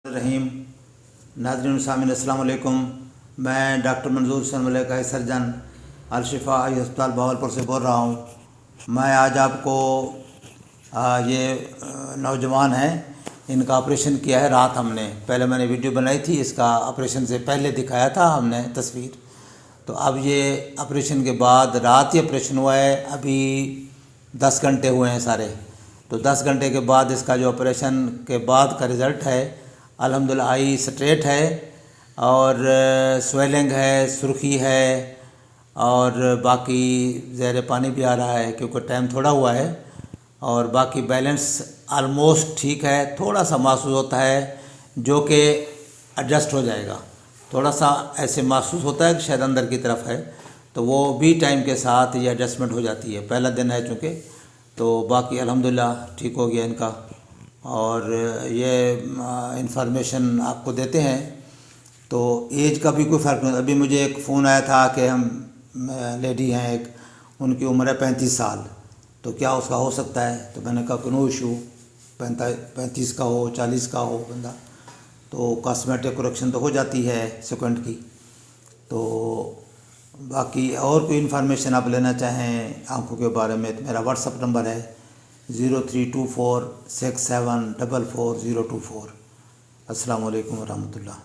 रहीम नाज़रीन सामीन अस्सलाम वालेकुम। मैं डॉक्टर मंजूर हुसैन मलिक आई सर्जन अल-शिफा आई अस्पताल बहावलपुर से बोल रहा हूँ। मैं आज आपको ये नौजवान हैं, इनका ऑपरेशन किया है। रात हमने पहले मैंने वीडियो बनाई थी, इसका ऑपरेशन से पहले दिखाया था हमने तस्वीर। तो अब ये ऑपरेशन के बाद रात ही ऑपरेशन हुआ है, अभी 10 घंटे हुए हैं सारे। तो 10 घंटे के बाद इसका जो ऑपरेशन के बाद का रिज़ल्ट है अल्हम्दुलिल्लाह आई स्ट्रेट है और स्वेलिंग है, सुर्खी है और बाकी ज़हर पानी भी आ रहा है क्योंकि टाइम थोड़ा हुआ है। और बाकी बैलेंस आलमोस्ट ठीक है, थोड़ा सा महसूस होता है जो कि एडजस्ट हो जाएगा। थोड़ा सा ऐसे महसूस होता है कि शायद अंदर की तरफ है, तो वो भी टाइम के साथ ये एडजस्टमेंट हो जाती है। पहला दिन है चूँकि, तो बाकी अल्हम्दुलिल्लाह ठीक हो गया इनका। और ये इंफॉर्मेशन आपको देते हैं। तो एज का भी कोई फ़र्क नहीं। अभी मुझे एक फ़ोन आया था कि हम लेडी हैं एक, उनकी उम्र है 35 साल, तो क्या उसका हो सकता है? तो मैंने कहा कि नो इशू, 35 का हो 40 का हो बंदा, तो कॉस्मेटिक करेक्शन तो हो जाती है सेकेंड की। तो बाकी और कोई इन्फॉर्मेशन आप लेना चाहें आँखों के बारे में तो मेरा व्हाट्सअप नंबर है 032467444024। अस्सलाम वालेकुम रहमतुल्लाह।